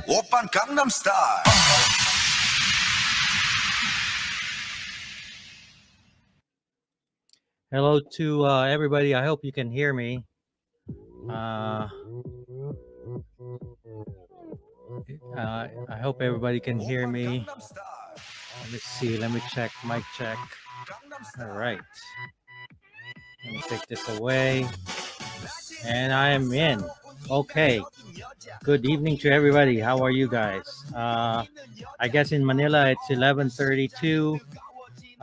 Open Gangnam Style. Hello to everybody. I hope you can hear me. Uh, I hope everybody can hear me. Let me see. Let me check. Mic check. All right. Let me take this away. And I am in. Okay. Good evening to everybody. How are you guys? I guess in Manila it's 11:32.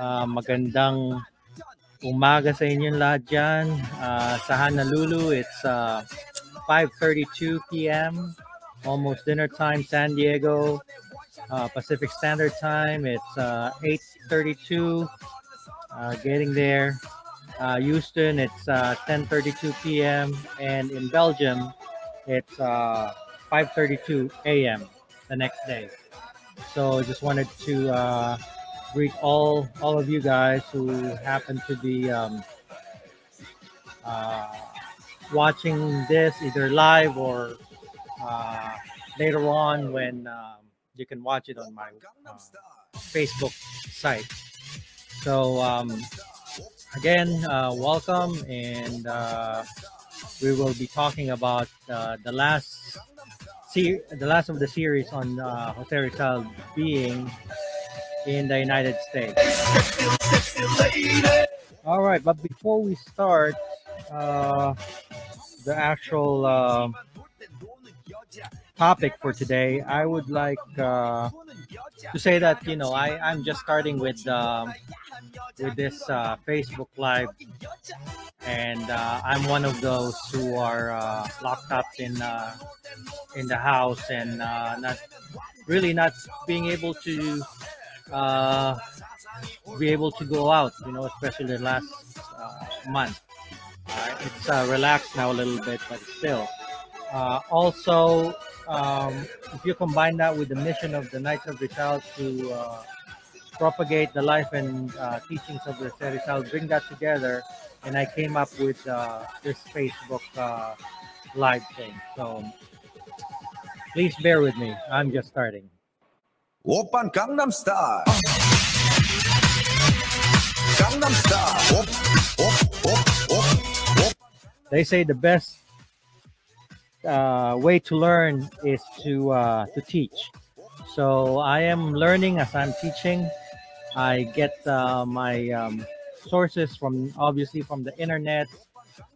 Magandang umaga sa inyong lahat dyan. Sa Honolulu, it's 5:32 p.m. Almost dinner time. San Diego, Pacific Standard Time, it's 8:32. Getting there. Houston, it's 10:32 p.m. And in Belgium, it's 5:32 a.m. the next day. So I just wanted to greet all of you guys who happen to be watching this either live or later on when you can watch it on my Facebook site. So again, welcome, and we will be talking about the last of the series on Jose Rizal being in the United States. All right, but before we start the actual topic for today, I would like to say that I'm just starting with this Facebook Live, and I'm one of those who are locked up in the house and not being able to go out, especially the last month. It's relaxed now a little bit, but still. Also, if you combine that with the mission of the Knights of Rizal to propagate the life and teachings of the Rizal, bring that together, and I came up with this Facebook live thing. So please bear with me. I'm just starting. Open Gangnam Style. Gangnam Style. They say the best way to learn is to teach. So I am learning as I'm teaching. I get my sources obviously from the internet.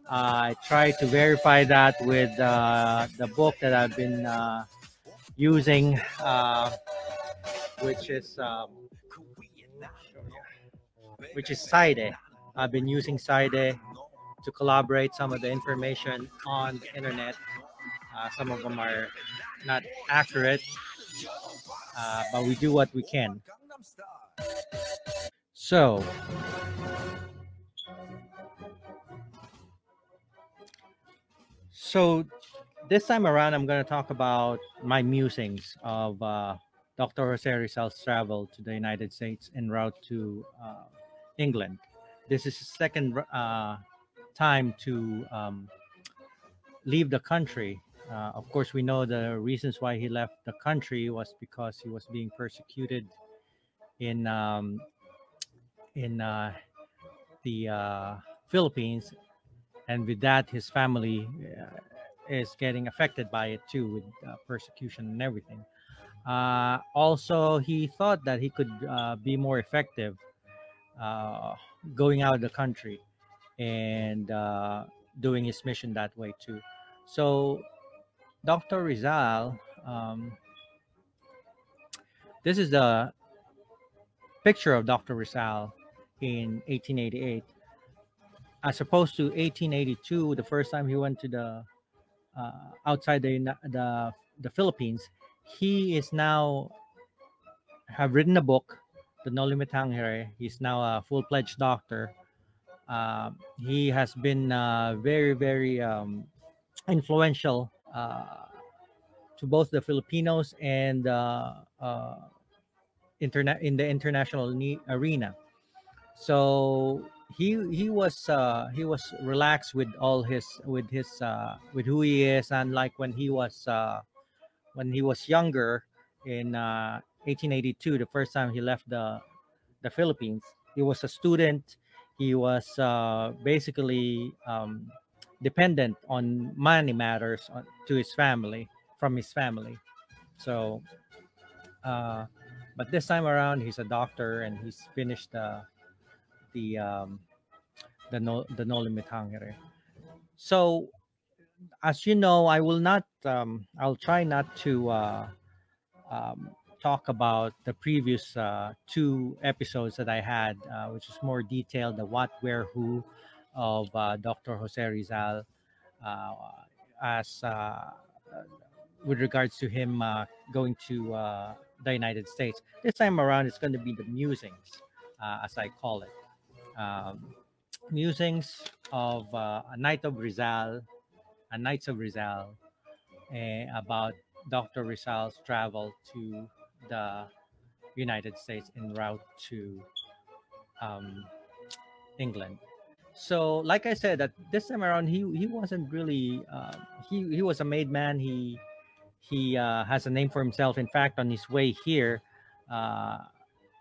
I try to verify that with the book that I've been using, which is Side. I've been using Side to collaborate some of the information on the internet. Some of them are not accurate, but we do what we can. So this time around, I'm going to talk about my musings of Dr. Jose Rizal's travel to the United States en route to England. This is his second time to leave the country. Of course, we know the reasons why he left the country was because he was being persecuted in the Philippines, and with that, his family is getting affected by it too, with persecution and everything. Also, he thought that he could be more effective going out of the country and doing his mission that way too. So Dr. Rizal, this is the picture of Dr. Rizal in 1888, as opposed to 1882, the first time he went to the outside the Philippines. He is now have written a book, The No Limit Hangere. He's now a full-fledged doctor. He has been very, very influential to both the Filipinos and in the international arena. So he was relaxed with all his with who he is, unlike when he was younger in 1882, the first time he left the Philippines. He was a student. He was basically dependent on money matters to his family, from his family. So, uh, but this time around, he's a doctor and he's finished the the No Limit Hungary. So, as you know, I will not. I'll try not to um, talk about the previous two episodes that I had, which is more detailed, the what, where, who of Dr. Jose Rizal, uh, as with regards to him going to the United States. This time around, it's going to be the musings, as I call it. Um, Musings of a night of Rizal, a Knights of Rizal, about Dr. Rizal's travel to the United States en route to um, England. So, like I said, that this time around, he wasn't really he was a made man. He has a name for himself. In fact, on his way here, uh,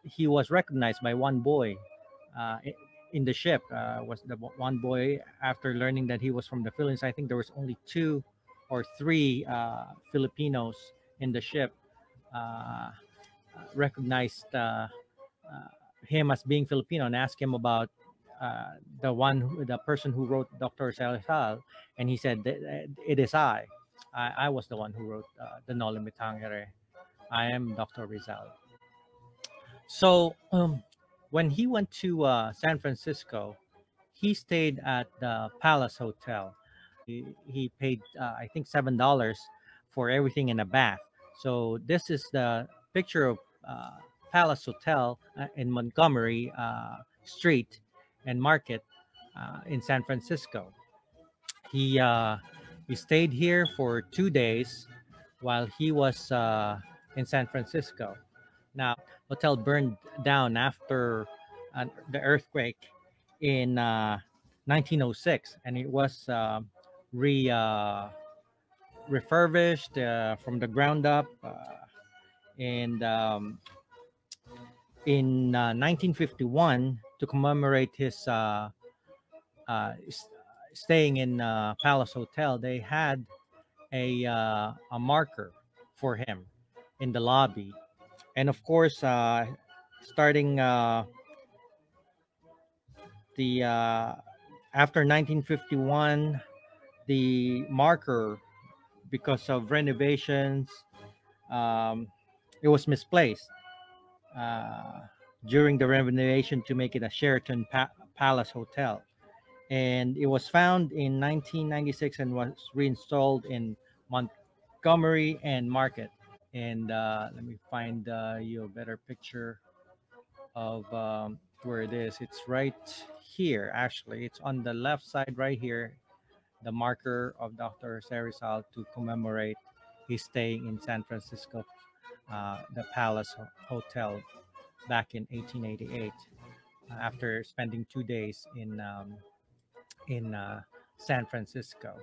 he was recognized by one boy in the ship. Was the one boy, after learning that he was from the Philippines? I think there was only two or three Filipinos in the ship. Uh, Recognized him as being Filipino and asked him about the person who wrote Dr. Salazar, and he said, "It is I. I was the one who wrote the No Limit Hungary. I am Dr. Rizal." So when he went to San Francisco, he stayed at the Palace Hotel. He paid, I think, $7 for everything in a bath. So this is the picture of Palace Hotel in Montgomery Street and Market in San Francisco. He uh, he stayed here for 2 days while he was in San Francisco. Now, hotel burned down after the earthquake in 1906, and it was re refurbished from the ground up. And in 1951, to commemorate his staying in Palace Hotel, they had a marker for him in the lobby, and of course, starting the after 1951, the marker, because of renovations, um, it was misplaced uh, during the renovation to make it a Sheraton Palace Hotel. And it was found in 1996 and was reinstalled in Montgomery and Market. And let me find you a better picture of where it is. It's right here, actually. It's on the left side right here, the marker of Dr. Sarisal to commemorate his stay in San Francisco, the Palace Hotel, back in 1888, after spending 2 days in San Francisco.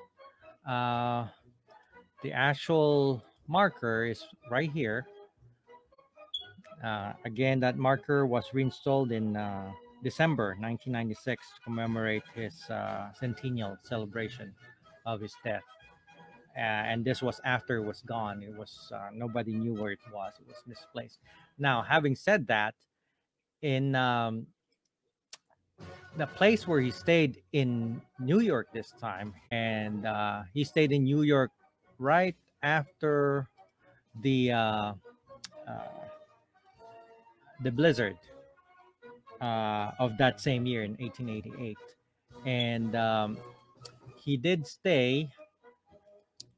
Uh, the actual marker is right here. Again, that marker was reinstalled in December 1996 to commemorate his centennial celebration of his death. And this was after it was gone. It was nobody knew where it was. It was misplaced. Now, having said that, in the place where he stayed in New York this time, and he stayed in New York right after the uh, uh, the blizzard of that same year in 1888, and he did stay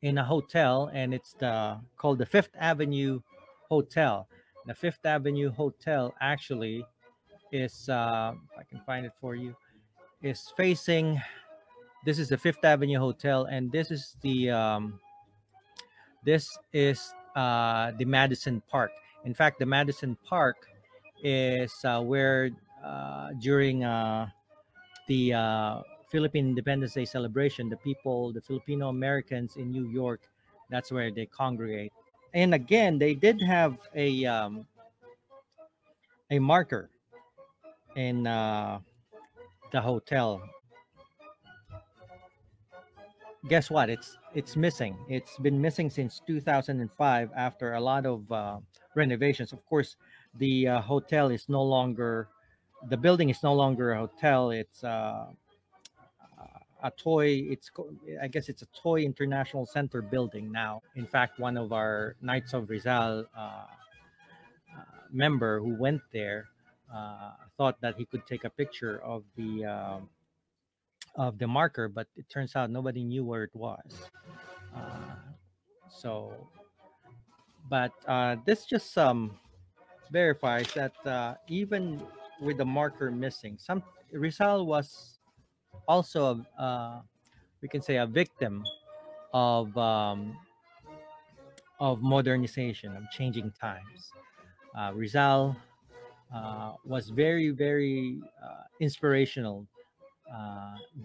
in a hotel, and it's the called the Fifth Avenue Hotel. The Fifth Avenue Hotel actually is, if I can find it for you, is facing. This is the Fifth Avenue Hotel, and this is the Madison Park. In fact, the Madison Park is where during the Philippine Independence Day celebration, the people, the Filipino Americans in New York, that's where they congregate. And again, they did have a marker in the hotel. Guess what? It's missing. It's been missing since 2005 after a lot of renovations. Of course, the hotel is no longer, the building is no longer a hotel. It's a toy. I guess it's a toy international center building now. In fact, one of our Knights of Rizal member who went there thought that he could take a picture of the marker, but it turns out nobody knew where it was. Uh, so, but this just verifies that even with the marker missing, some Rizal was also we can say a victim of modernization, of changing times. Rizal was very inspirational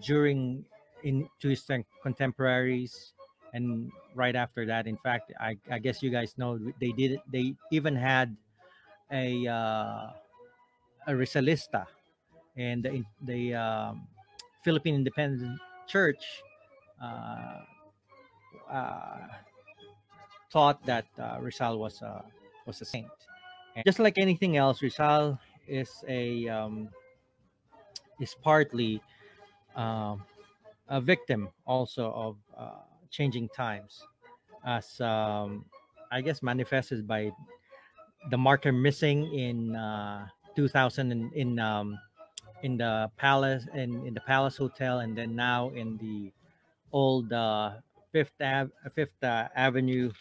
during to his contemporaries, and right after that. In fact, I guess you guys know they did it. They even had a Rizalista, and the Philippine Independent Church uh, uh, thought that Rizal was a saint. And just like anything else, Rizal is is partly um, a victim also of changing times, as I guess manifested by the marker missing in 2000 in the palace, in the Palace Hotel, and then now in the old Fifth Avenue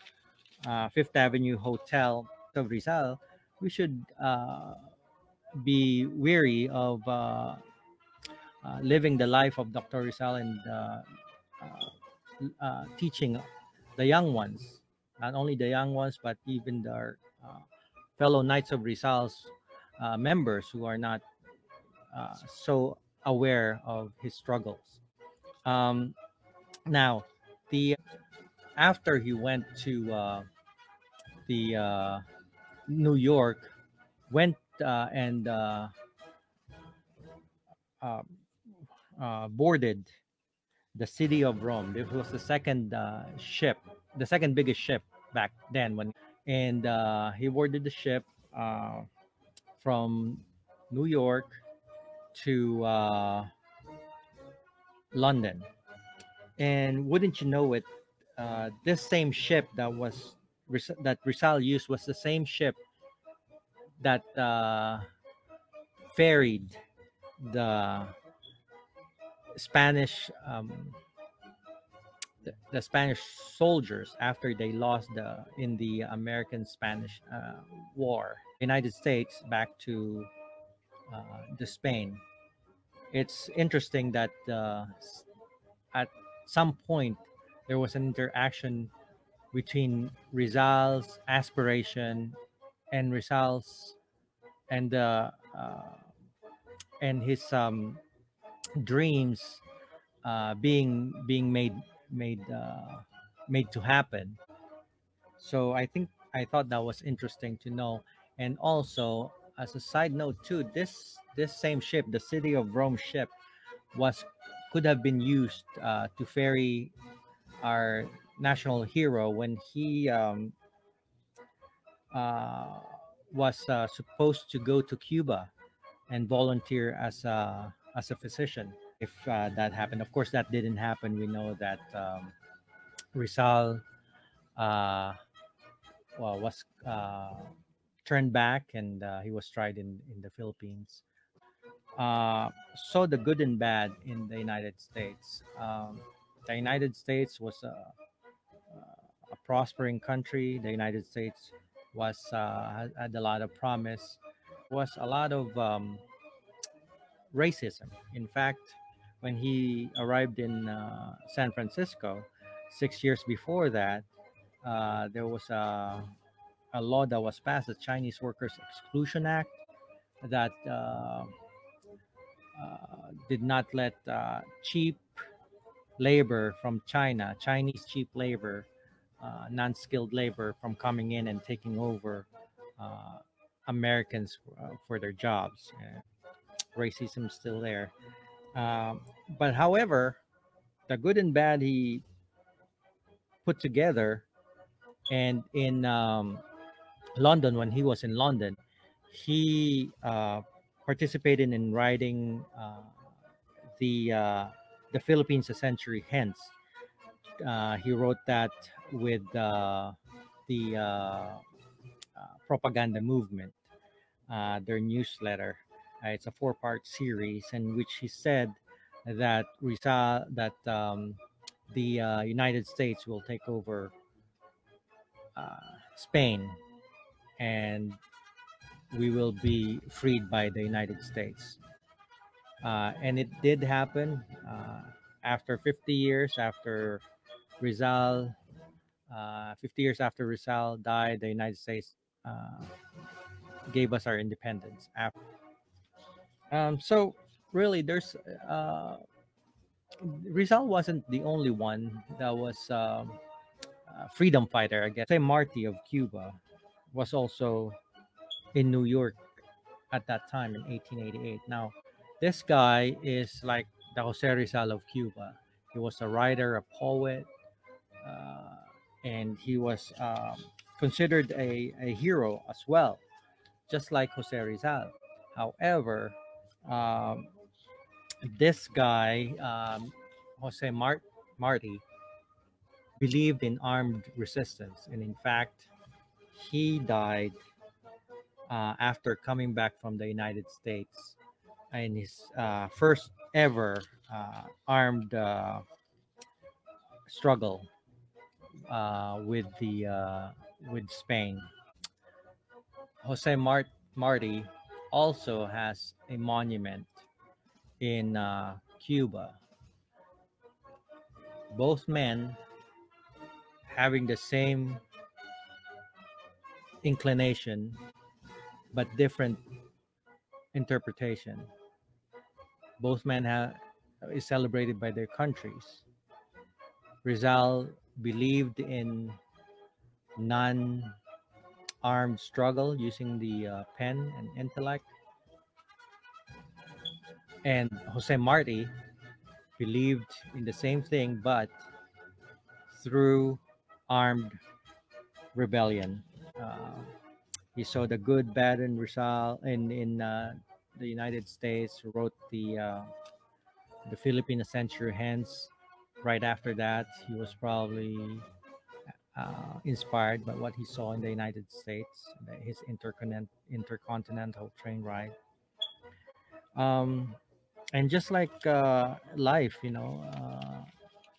Hotel of Rizal. We should be weary of living the life of Dr. Rizal and teaching the young ones, not only the young ones, but even their fellow Knights of Rizal's members who are not so aware of his struggles. Um, Now, the after he went to the New York, went and uh, boarded the city of Rome. This was the second ship, the second biggest ship back then. And he boarded the ship from New York to London. And wouldn't you know it, this same ship that Rizal used was the same ship that ferried the Spanish the Spanish soldiers after they lost in the American Spanish War. United States back to Spain. It's interesting that at some point there was an interaction between Rizal's aspiration and Rizal's and and his dreams being made made to happen. So I thought that was interesting to know. And also, as a side note too, this same ship, the City of Rome ship, was could have been used to ferry our national hero when he uh, was supposed to go to Cuba and volunteer as a physician. If that happened, of course, that didn't happen. We know that Rizal uh, was turned back, and he was tried in the Philippines. Saw the good and bad in the United States. The United States was a prospering country. The United States had a lot of promise. Was a lot of racism. In fact, when he arrived in San Francisco, 6 years before that, there was a law that was passed, the Chinese Workers Exclusion Act, that did not let cheap labor from China, Chinese cheap labor, non-skilled labor from coming in and taking over uh, Americans for their jobs. Racism is still there. Um, but however, the good and bad he put together, and in London, when he was in London, he participated in writing the uh, the Philippines a century hence. He wrote that with the propaganda movement, their newsletter. It's a four-part series in which he said that the United States will take over Spain, and we will be freed by the United States. And it did happen after 50 years after Rizal, 50 years after Rizal died, the United States uh, gave us our independence. So really, there's Rizal wasn't the only one that was a freedom fighter, I guess. Say Marti of Cuba was also in New York at that time in 1888. Now, this guy is like the Jose Rizal of Cuba. He was a writer, a poet, uh, and he was considered a hero as well, just like Jose Rizal. However, um, this guy, Marti, believed in armed resistance, and in fact, he died after coming back from the United States in his first ever armed struggle with Spain. Marti also has a monument in Cuba. Both men having the same inclination but different interpretation. Both men is celebrated by their countries. Rizal believed in non-armed struggle using the pen and intellect, and Jose Marti believed in the same thing but through armed rebellion. Uh, he saw the good, bad, and Rizal in the United States. Wrote the Philippine a century hence. Right after that, he was probably inspired by what he saw in the United States, his intercontinental train ride. Um, and just like life,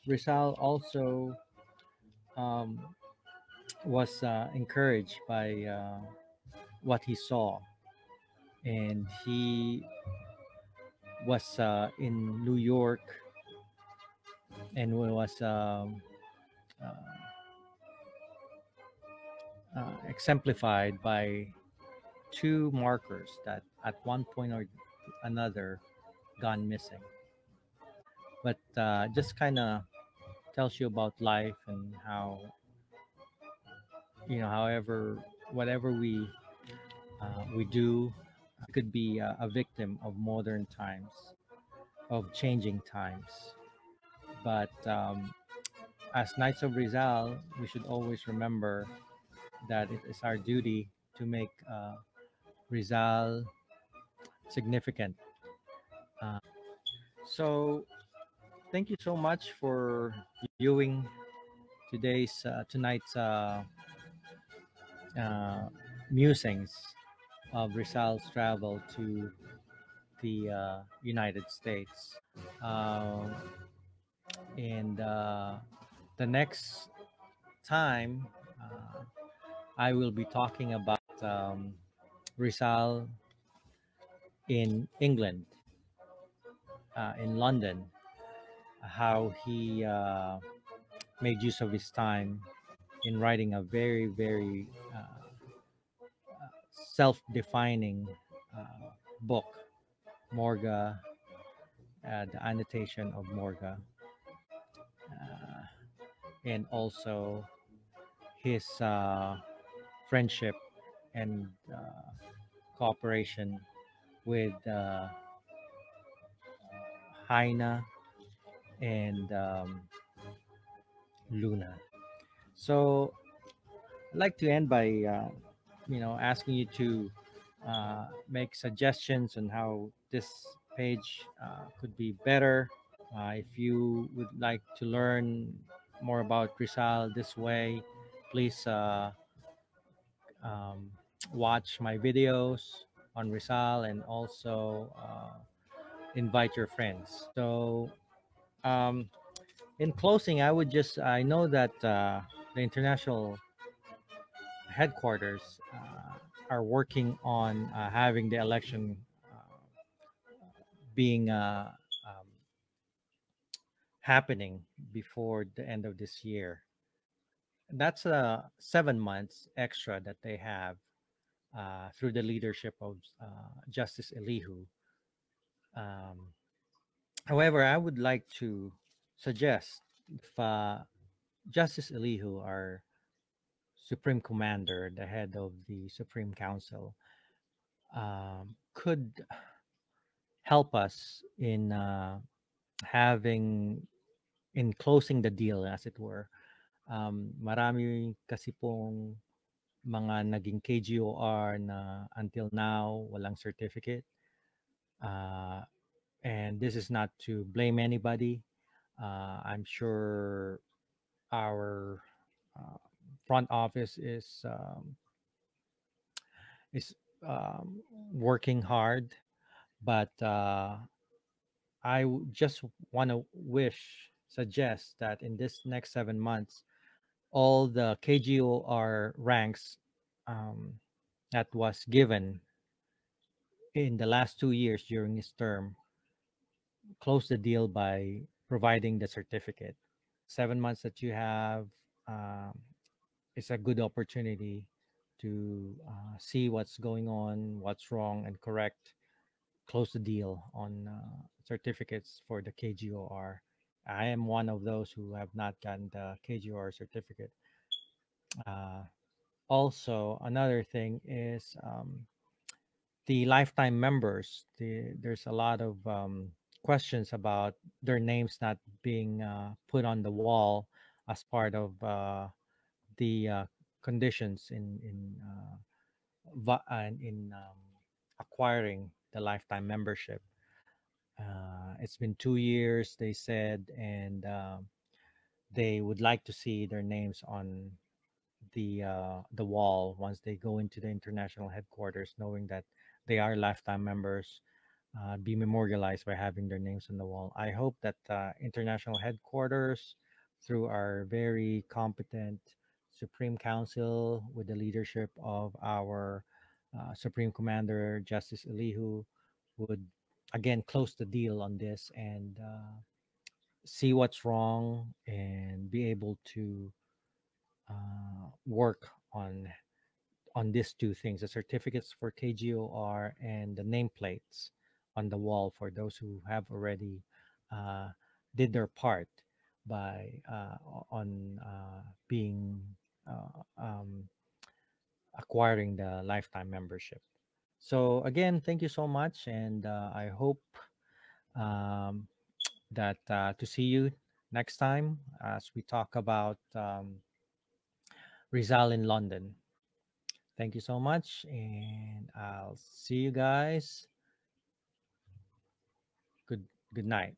Rizal also um, was encouraged by what he saw, and he was in New York and was uh, exemplified by two markers that at one point or another gone missing. But just kind of tells you about life and how, however, whatever we do, could be a victim of modern times, of changing times. But as Knights of Rizal, we should always remember that it is our duty to make Rizal significant. So, thank you so much for viewing tonight's uh, musings of Rizal's travel to the United States. Uh, and the next time, I will be talking about Rizal in England, in London, how he made use of his time in writing a very, very self defining book, Morga the annotation of Morga, uh, and also his friendship and cooperation with Haina and Luna. So I'd like to end by asking you to make suggestions on how this page could be better. If you would like to learn more about Rizal this way, please um, watch my videos on Rizal and also invite your friends. So, um, in closing, I know that the international headquarters are working on having the election being happening before the end of this year. That's 7 months extra that they have through the leadership of Justice Elihu. Um, However, I would like to suggest if Justice Elihu, our Supreme Commander, the head of the Supreme Council, could help us in having in closing the deal, as it were. Marami kasi pong mga naging KGOR na until now walang certificate. Uh, and this is not to blame anybody. I'm sure our uh, front office is working hard, but just want to suggest that in this next 7 months, all the KGOR ranks um, that was given in the last 2 years during his term, close the deal by providing the certificate. 7 months that you have um, is a good opportunity to see what's going on, what's wrong, and correct. Close the deal on certificates for the KGOR. I am one of those who have not gotten the KGOR certificate. Uh, Also, another thing is the lifetime members. There's a lot of questions about their names not being put on the wall as part of the conditions in acquiring the lifetime membership. It's been 2 years, they said, and they would like to see their names on the wall once they go into the international headquarters, knowing that they are lifetime members, be memorialized by having their names on the wall. I hope that international headquarters, through our very competent Supreme Council with the leadership of our Supreme Commander Justice Elihu, would again close the deal on this and see what's wrong and be able to work on these two things: the certificates for KGOR and the nameplates on the wall for those who have already uh, did their part by on being acquiring the lifetime membership. So again, thank you so much, and I hope um, that to see you next time as we talk about Rizal in London. Thank you so much, and I'll see you guys. Good good night.